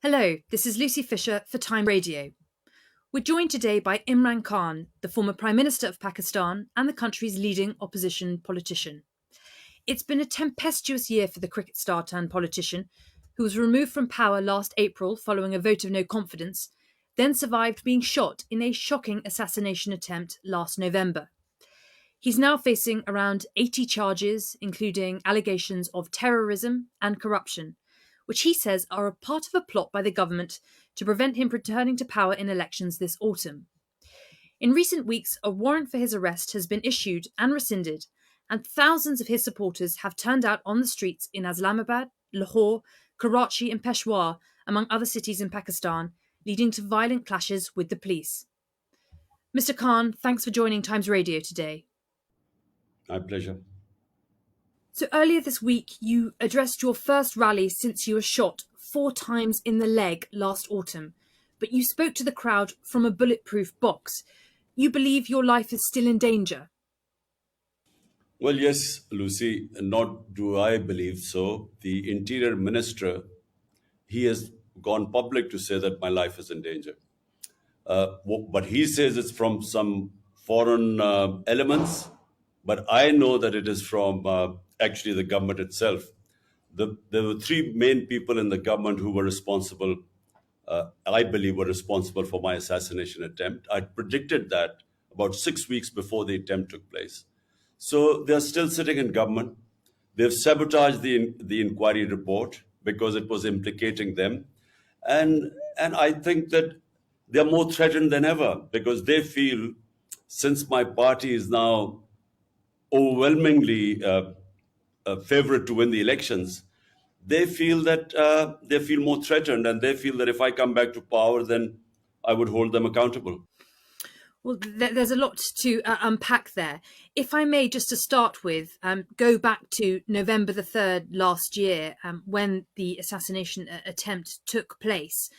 Hello, this is Lucy Fisher for Time Radio. We're joined today by Imran Khan, the former Prime Minister of Pakistan and the country's leading opposition politician. It's been a tempestuous year for the cricket star turned politician, who was removed from power last April following a vote of no confidence, then survived being shot in a shocking assassination attempt last November. He's now facing around 80 charges, including allegations of terrorism and corruption, which he says are a part of a plot by the government to prevent him returning to power in elections this autumn. In recent weeks, a warrant for his arrest has been issued and rescinded, and thousands of his supporters have turned out on the streets in Islamabad, Lahore, Karachi, and Peshawar, among other cities in Pakistan, leading to violent clashes with the police. Mr. Khan, thanks for joining Times Radio today. My pleasure. So earlier this week, you addressed your first rally since you were shot 4 times in the leg last autumn, but you spoke to the crowd from a bulletproof box. You believe your life is still in danger? Well, yes, Lucy, not do I believe so. The Interior Minister, he has gone public to say that my life is in danger. But he says it's from some foreign elements, but I know that it is from actually the government itself. There were 3 main people in the government who were responsible, I believe, were responsible for my assassination attempt. I predicted that about 6 weeks before the attempt took place. So they're still sitting in government. They've sabotaged the inquiry report because it was implicating them. And I think that they're more threatened than ever because they feel, since my party is now overwhelmingly favorite to win the elections, they feel more threatened, and they feel that if I come back to power, then I would hold them accountable. Well, there's a lot to unpack there. If I may, just to start with, go back to November the 3rd last year, when the assassination attempt took place.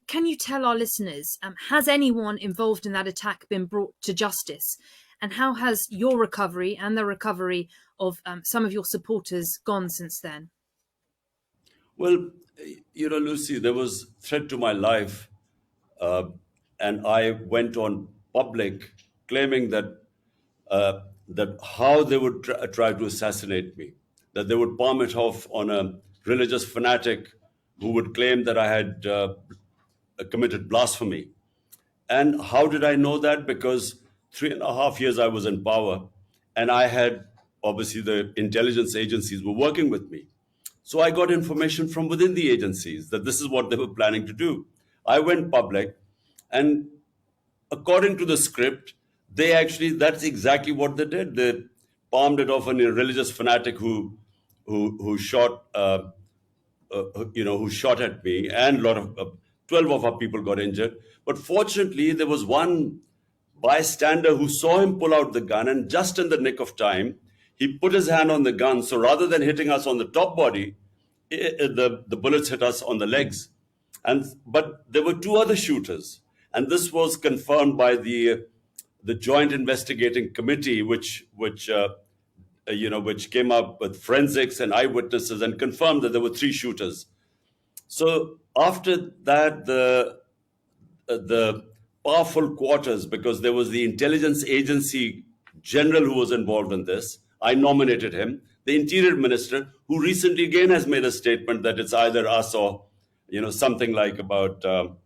Can you tell our listeners, has anyone involved in that attack been brought to justice? And how has your recovery and the recovery of some of your supporters gone since then? Well, Lucy, there was threat to my life, and I went on public claiming that how they would try to assassinate me, that they would palm it off on a religious fanatic who would claim that I had committed blasphemy. And how did I know that? Because 3.5 years I was in power, and I had, obviously, the intelligence agencies were working with me. So I got information from within the agencies that this is what they were planning to do. I went public, and according to the script, that's exactly what they did. They palmed it off on a religious fanatic who shot who shot at me, and a lot of 12 of our people got injured. But fortunately, there was one bystander who saw him pull out the gun, and just in the nick of time, he put his hand on the gun. So rather than hitting us on the top body, the bullets hit us on the legs. But there were 2 other shooters, and this was confirmed by the Joint Investigating Committee, which came up with forensics and eyewitnesses and confirmed that there were 3 shooters. So after that, the powerful quarters, because there was the intelligence agency general who was involved in this, I nominated him. The Interior Minister, who recently again has made a statement that it's either us or, something like about, either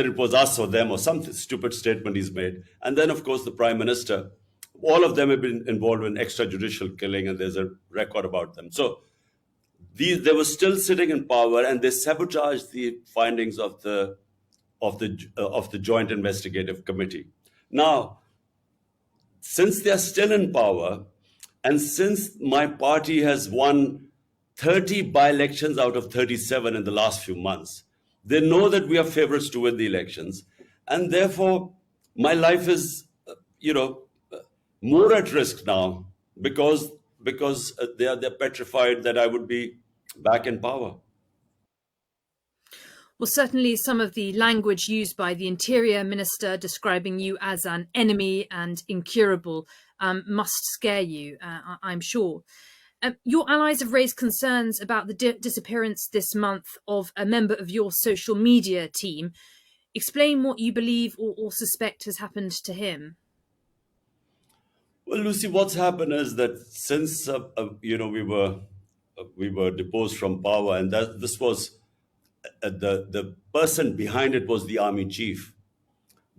it was us or them, or some stupid statement he's made. And then, of course, the Prime Minister. All of them have been involved in extrajudicial killing, and there's a record about them. So they were still sitting in power, and they sabotaged the findings of the Joint Investigative Committee. Now, since they are still in power, and since my party has won 30 by-elections out of 37 in the last few months, they know that we are favorites to win the elections, and therefore my life is, more at risk now because they're petrified that I would be back in power. Well, certainly some of the language used by the Interior Minister describing you as an enemy and incurable must scare you, I'm sure. Your allies have raised concerns about the disappearance this month of a member of your social media team. Explain what you believe or suspect has happened to him. Well, Lucy, what's happened is that since we were deposed from power, and that this was the person behind it was the army chief.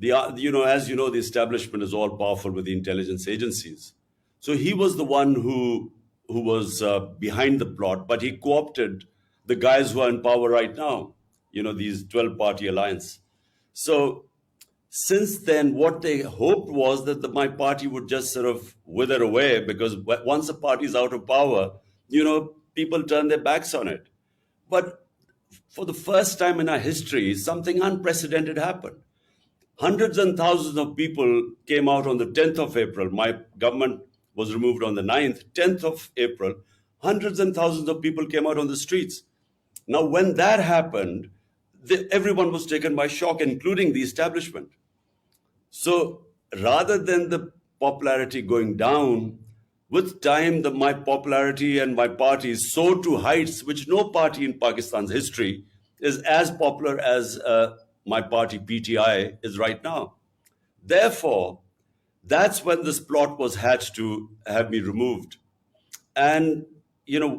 As you know, the establishment is all powerful with the intelligence agencies. So he was the one who was behind the plot, but he co-opted the guys who are in power right now. These 12-party alliance. So since then, what they hoped was that my party would just sort of wither away, because once a party is out of power, people turn their backs on it. But for the first time in our history, something unprecedented happened. Hundreds and thousands of people came out on the 10th of April. My government was removed on the 9th, 10th of April. Hundreds and thousands of people came out on the streets. Now, when that happened, everyone was taken by shock, including the establishment. So rather than the popularity going down, with time, my popularity and my party soared to heights which no party in Pakistan's history is as popular as my party PTI is right now. Therefore, that's when this plot was hatched to have me removed. And,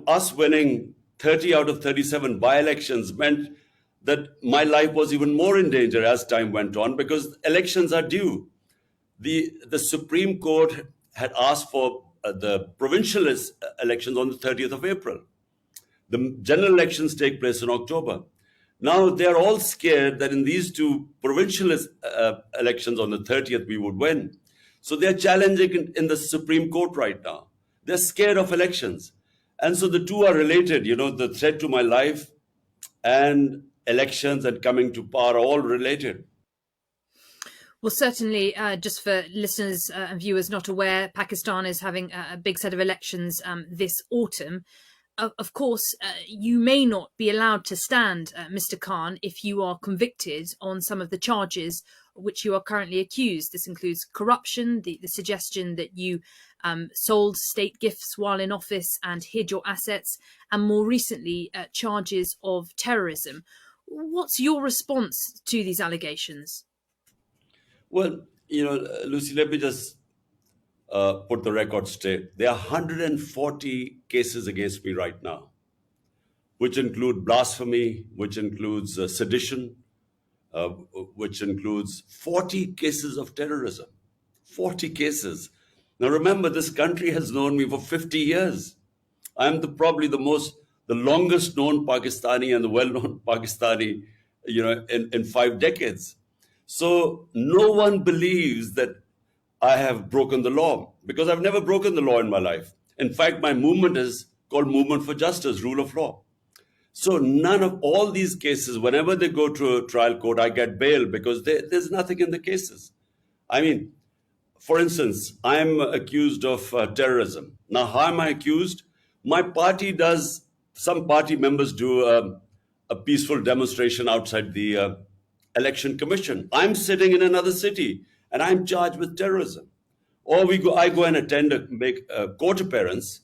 us winning 30 out of 37 by-elections meant that my life was even more in danger as time went on, because elections are due. The Supreme Court had asked for the provincial elections on the 30th of April. The general elections take place in October. Now they're all scared that in these two provincial elections on the 30th we would win. So they're challenging in the Supreme Court right now. They're scared of elections. And so the two are related. The threat to my life and elections and coming to power are all related. Well, certainly, just for listeners and viewers not aware, Pakistan is having a big set of elections this autumn. Of course, you may not be allowed to stand, Mr. Khan, if you are convicted on some of the charges which you are currently accused. This includes corruption, the suggestion that you sold state gifts while in office and hid your assets, and more recently, charges of terrorism. What's your response to these allegations? Well, Lucy, let me just put the record straight. There are 140 cases against me right now, which include blasphemy, which includes sedition, which includes 40 cases of terrorism. 40 cases. Now remember, this country has known me for 50 years. I'm probably the longest known Pakistani and the well-known Pakistani, in 5 decades. So no one believes that I have broken the law, because I've never broken the law in my life. In fact, my movement is called Movement for Justice, Rule of Law. So none of all these cases, whenever they go to a trial court, I get bail because there's nothing in the cases. I mean, for instance, I'm accused of terrorism. Now, how am I accused? Some party members do a peaceful demonstration outside the election commission. I'm sitting in another city and I'm charged with terrorism. Or I go and make a court appearance.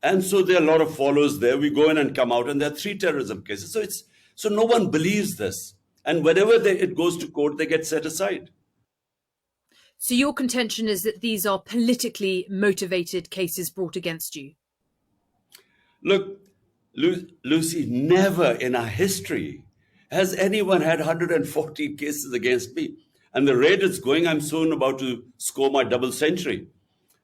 And so there are a lot of followers there. We go in and come out, and there are 3 terrorism cases. So no one believes this. And whenever it goes to court, they get set aside. So your contention is that these are politically motivated cases brought against you? Look, Lucy, never in our history has anyone had 140 cases against me. And the rate it's going, I'm soon about to score my double century.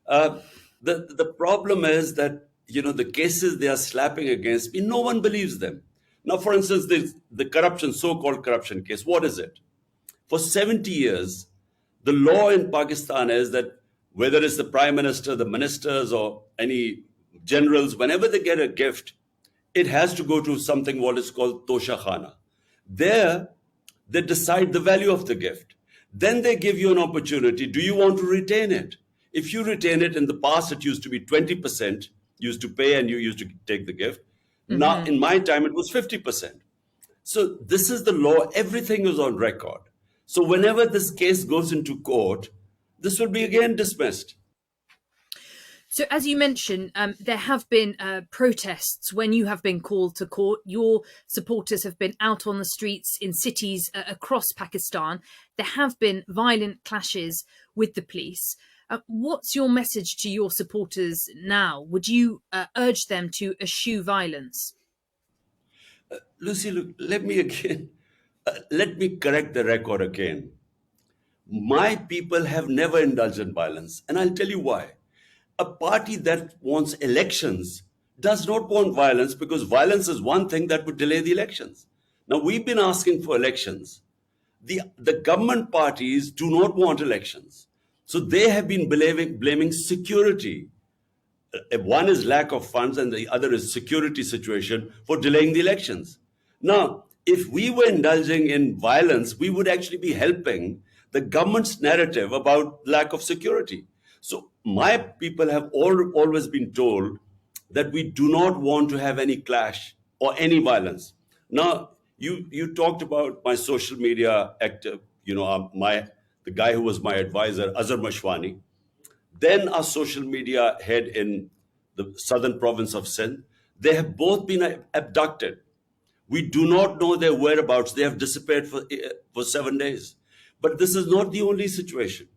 The problem is that, the cases they are slapping against me, no one believes them. Now, for instance, the so-called corruption case, what is it? For 70 years, the law in Pakistan is that whether it's the prime minister, the ministers, or any generals, whenever they get a gift, it has to go to something what is called Tosha Khana. There, they decide the value of the gift. Then they give you an opportunity. Do you want to retain it? If you retain it, in the past, it used to be 20%, used to pay and you used to take the gift. Mm-hmm. Now, in my time, it was 50%. So this is the law. Everything is on record. So whenever this case goes into court, this will be again dismissed. So, as you mentioned, there have been protests when you have been called to court. Your supporters have been out on the streets in cities across Pakistan. There have been violent clashes with the police. What's your message to your supporters now? Would you urge them to eschew violence? Lucy, look, let me correct the record again. My people have never indulged in violence, and I'll tell you why. A party that wants elections does not want violence because violence is one thing that would delay the elections. Now, we've been asking for elections. The government parties do not want elections. So they have been blaming security. One is lack of funds and the other is security situation for delaying the elections. Now, if we were indulging in violence, we would actually be helping the government's narrative about lack of security. So my people have always been told that we do not want to have any clash or any violence. Now, you talked about my social media active, the guy who was my advisor, Azhar Mashwani, then our social media head in the southern province of Sindh. They have both been abducted. We do not know their whereabouts. They have disappeared for 7 days. But this is not the only situation.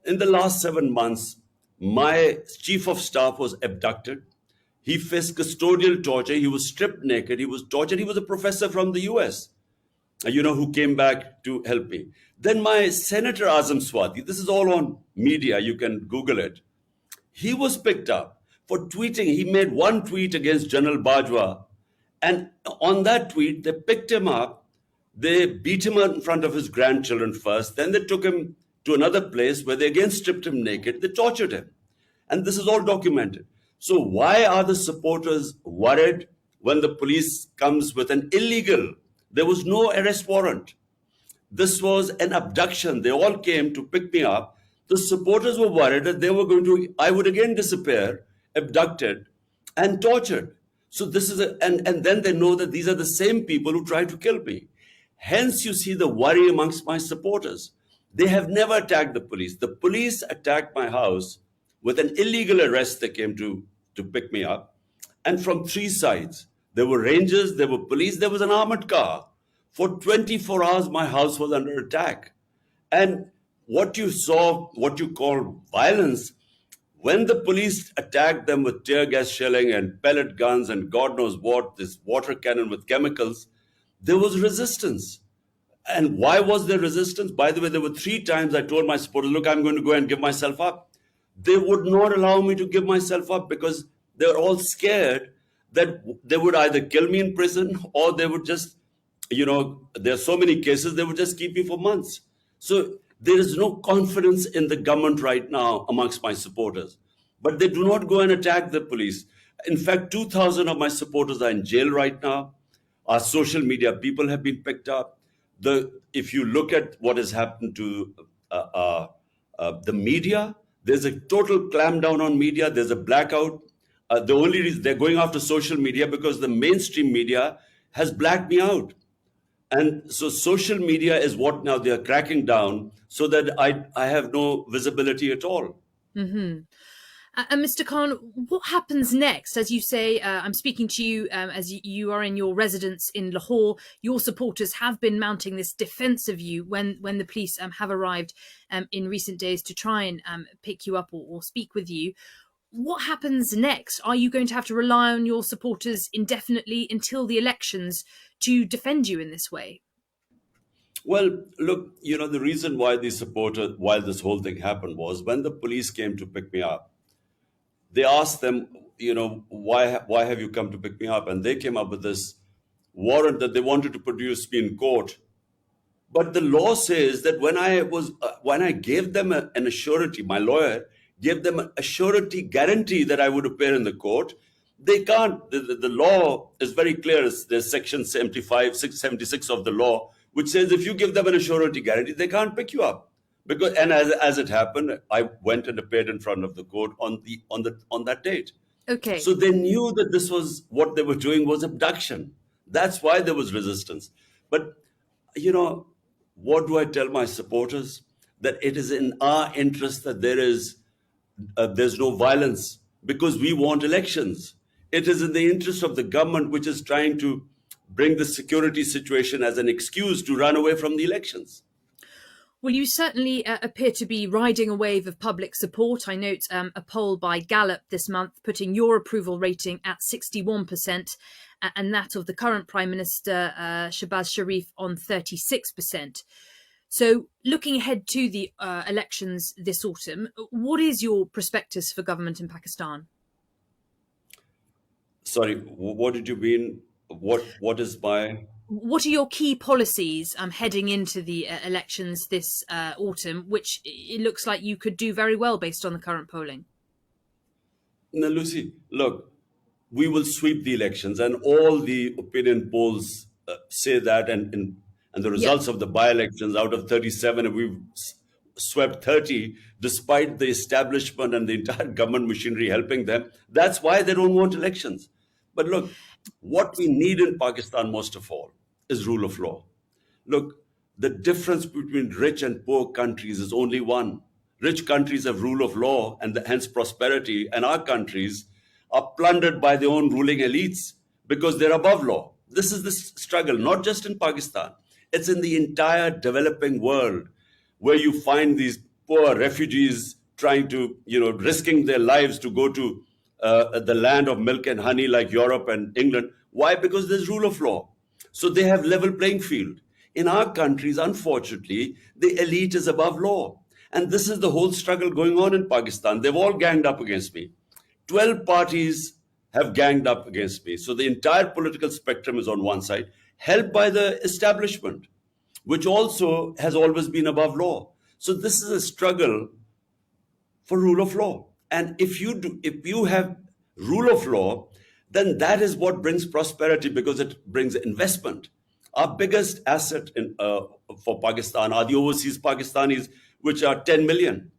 In the last 7 months, my chief of staff was abducted. He faced custodial torture. He was stripped naked. He was tortured. He was a professor from the US, who came back to help me. Then my Senator Azam Swati, this is all on media, you can Google it. He was picked up for tweeting. He made one tweet against General Bajwa. And on that tweet, they picked him up. They beat him in front of his grandchildren first. Then they took him to another place where they again stripped him naked. They tortured him. And this is all documented. So why are the supporters worried when the police comes with an illegal? There was no arrest warrant. This was an abduction. They all came to pick me up. The supporters were worried that I would again disappear, abducted, and tortured. So this is and then they know that these are the same people who tried to kill me. Hence, you see the worry amongst my supporters. They have never attacked the police. The police attacked my house with an illegal arrest. They came to pick me up. And from three sides, there were rangers, there were police, there was an armored car. For 24 hours, my house was under attack. And what you saw, what you call violence, when the police attacked them with tear gas shelling and pellet guns and God knows what, this water cannon with chemicals, there was resistance. And why was there resistance? By the way, there were 3 times I told my supporters, look, I'm going to go and give myself up. They would not allow me to give myself up because they were all scared that they would either kill me in prison or they would just, there are so many cases, they would just keep me for months. So there is no confidence in the government right now amongst my supporters. But they do not go and attack the police. In fact, 2,000 of my supporters are in jail right now. Our social media people have been picked up. If you look at what has happened to the media, there's a total clampdown on media. There's a blackout. The only reason they're going after social media because the mainstream media has blacked me out. And so social media is what now they are cracking down so that I have no visibility at all. Mm-hmm. And Mr. Khan, what happens next? As you say, I'm speaking to you as you are in your residence in Lahore. Your supporters have been mounting this defence of you when the police have arrived in recent days to try and pick you up or speak with you. What happens next? Are you going to have to rely on your supporters indefinitely until the elections to defend you in this way? Well, look, the reason why why this whole thing happened was when the police came to pick me up, they asked them, why have you come to pick me up? And they came up with this warrant that they wanted to produce me in court. But the law says that when I gave them an surety, my lawyer gave them a surety guarantee that I would appear in the court, they can't. The law is very clear. There's section 76 of the law, which says if you give them an surety guarantee, they can't pick you up. And as it happened, I went and appeared in front of the court on that date. Okay. So they knew that this was what they were doing was abduction. That's why there was resistance. But what do I tell my supporters? That it is in our interest that there's no violence. because we want elections. It is in the interest of the government, which is trying to bring the security situation as an excuse to run away from the elections. Well, you certainly appear to be riding a wave of public support. I note a poll by Gallup this month putting your approval rating at 61% and that of the current Prime Minister, Shehbaz Sharif, on 36%. So, looking ahead to the elections this autumn, what is your prospectus for government in Pakistan? Sorry, what did you mean? What is my... What are your key policies heading into the elections this autumn, which it looks like you could do very well based on the current polling? Now, Lucy, look, we will sweep the elections, and all the opinion polls say that, and the Yeah. results of the by-elections, out of 37, we've swept 30, despite the establishment and the entire government machinery helping them. That's why they don't want elections. But look, what we need in Pakistan most of all is rule of law. Look, the difference between rich and poor countries is only one. Rich countries have rule of law and hence prosperity, and our countries are plundered by their own ruling elites because they're above law. This is the struggle, not just in Pakistan. It's in the entire developing world where you find these poor refugees trying to, risking their lives to go to the land of milk and honey like Europe and England. Why? Because there's rule of law. So they have level playing field. In our countries, unfortunately, the elite is above law. And this is the whole struggle going on in Pakistan. They've all ganged up against me. 12 parties have ganged up against me. So the entire political spectrum is on one side, helped by the establishment, which also has always been above law. So this is a struggle for rule of law. And if you have rule of law, then that is what brings prosperity because it brings investment. Our biggest asset for Pakistan are the overseas Pakistanis, which are 10 million.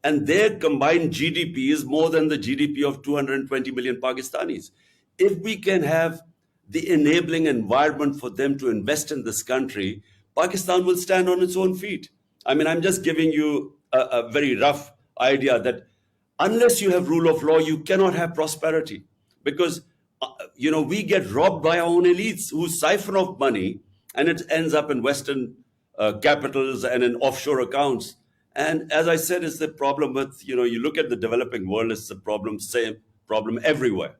And their combined GDP is more than the GDP of 220 million Pakistanis. If we can have the enabling environment for them to invest in this country, Pakistan will stand on its own feet. I mean, I'm just giving you a very rough idea that unless you have rule of law, you cannot have prosperity because, we get robbed by our own elites who siphon off money and it ends up in Western capitals and in offshore accounts. And as I said, it's the problem with, you look at the developing world, it's the same problem everywhere.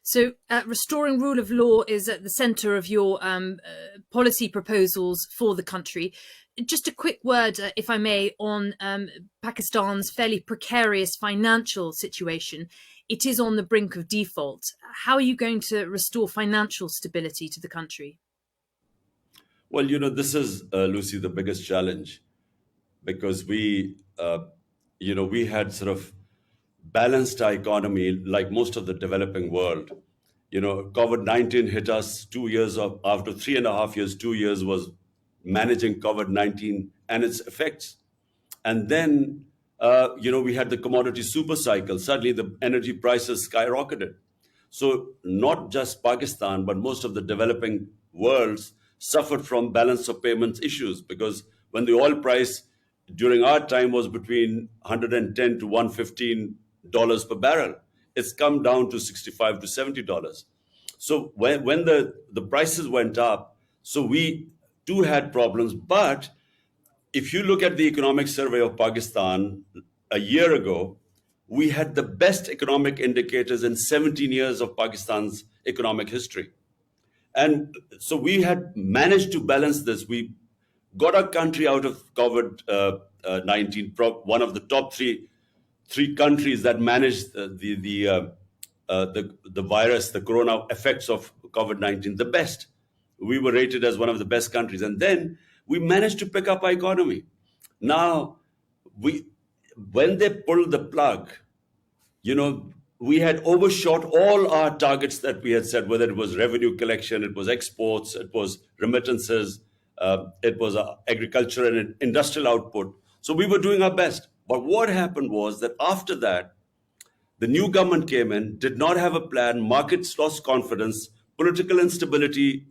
So, restoring rule of law is at the centre of your policy proposals for the country. Just a quick word, if I may, on Pakistan's fairly precarious financial situation. It is on the brink of default. How are you going to restore financial stability to the country? Well, this is, Lucy, the biggest challenge because we had sort of balanced our economy like most of the developing world. COVID-19 hit us 2 years after 3.5 years, 2 years was managing COVID-19 and its effects. And then, we had the commodity super cycle. Suddenly the energy prices skyrocketed. So not just Pakistan, but most of the developing worlds suffered from balance of payments issues because when the oil price during our time was between 110 to $115 per barrel, it's come down to $65 to $70. So when the prices went up, so we too had problems. But if you look at the economic survey of Pakistan a year ago, we had the best economic indicators in 17 years of Pakistan's economic history. And so we had managed to balance this. We got our country out of COVID-19, one of the top three countries that managed the virus, the corona effects of COVID-19, the best. We were rated as one of the best countries. And then we managed to pick up our economy. Now, when they pulled the plug, we had overshot all our targets that we had set, whether it was revenue collection, it was exports, it was remittances, it was agriculture and industrial output. So we were doing our best. But what happened was that after that, the new government came in, did not have a plan, markets lost confidence, political instability,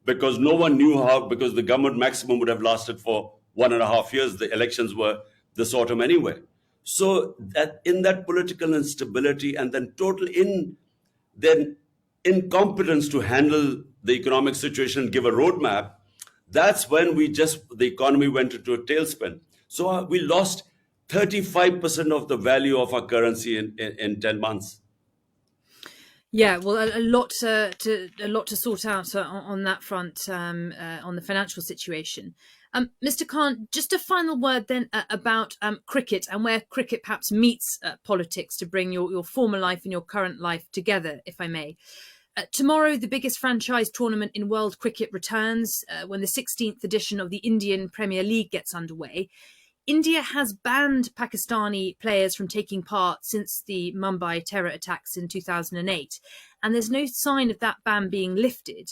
because no one knew how, because the government maximum would have lasted for 1.5 years. The elections were this autumn anyway. So that in that political instability and then then incompetence to handle the economic situation and give a roadmap, that's when the economy went into a tailspin. So we lost 35% of the value of our currency in 10 months. Yeah, well, a lot to sort out on that front, on the financial situation. Mr. Khan, just a final word then about cricket and where cricket perhaps meets politics to bring your former life and your current life together, if I may. Tomorrow, the biggest franchise tournament in world cricket returns when the 16th edition of the Indian Premier League gets underway. India has banned Pakistani players from taking part since the Mumbai terror attacks in 2008, and there's no sign of that ban being lifted.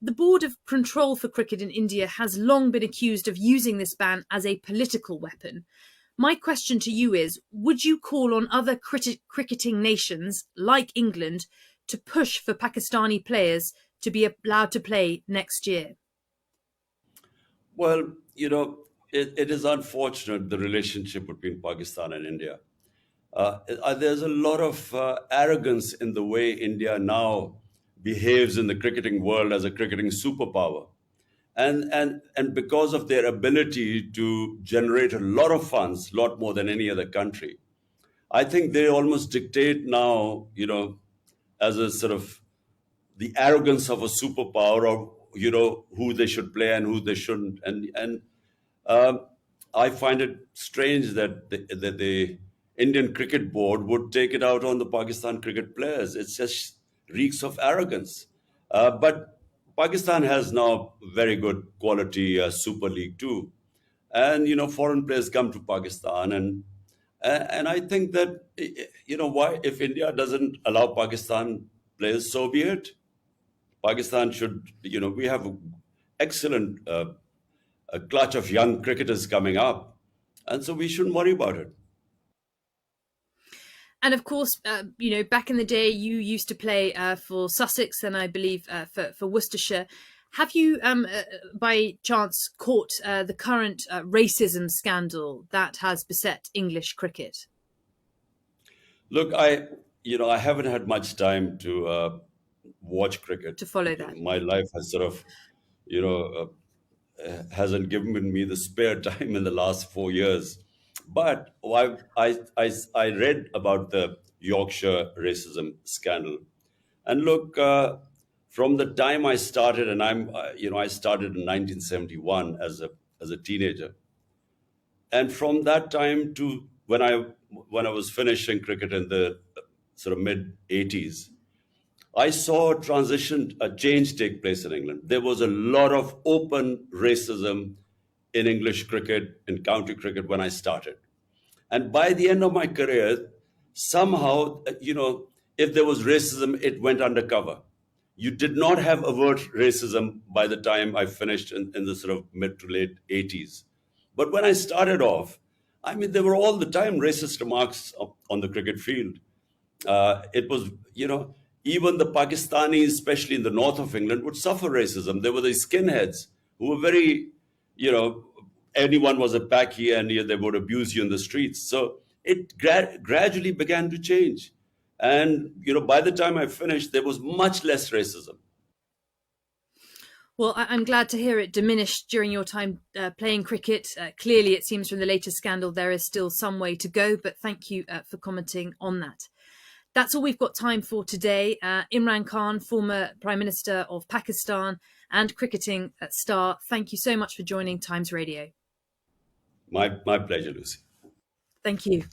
The Board of Control for Cricket in India has long been accused of using this ban as a political weapon. My question to you is, would you call on other cricketing nations like England to push for Pakistani players to be allowed to play next year? Well, it is unfortunate, the relationship between Pakistan and India. There's a lot of arrogance in the way India now behaves in the cricketing world as a cricketing superpower. And because of their ability to generate a lot of funds, a lot more than any other country, I think they almost dictate now, as a sort of the arrogance of a superpower of who they should play and who they shouldn't. And um, I find it strange that the Indian Cricket Board would take it out on the Pakistan cricket players. It just reeks of arrogance. But Pakistan has now very good quality Super League too, and foreign players come to Pakistan, and I think that why, if India doesn't allow Pakistan players, so be it. Pakistan should, we have excellent a clutch of young cricketers coming up, and so we shouldn't worry about it. And of course, back in the day, you used to play for Sussex and I believe for Worcestershire. Have you, by chance, caught the current racism scandal that has beset English cricket? Look, I haven't had much time to watch cricket. To follow that. My life has sort of, you know, hasn't given me the spare time in the last 4 years. But I read about the Yorkshire racism scandal, and look, from the time I started, and I started in 1971 as a teenager, and from that time to when I was finishing cricket in the sort of mid 80s, I saw a change take place in England. There was a lot of open racism in English cricket, in county cricket when I started. And by the end of my career, somehow, if there was racism, it went undercover. You did not have overt racism by the time I finished in the sort of mid to late 80s. But when I started off, I mean, there were all the time racist remarks on the cricket field. It was, even the Pakistanis, especially in the north of England, would suffer racism. There were these skinheads who were very, you know, anyone was a Paki and they would abuse you in the streets. So it gradually began to change. And, by the time I finished, there was much less racism. Well, I'm glad to hear it diminished during your time playing cricket. Clearly, it seems from the latest scandal there is still some way to go, but thank you for commenting on that. That's all we've got time for today. Imran Khan, former Prime Minister of Pakistan and cricketing star, thank you so much for joining Times Radio. My pleasure, Lucy. Thank you.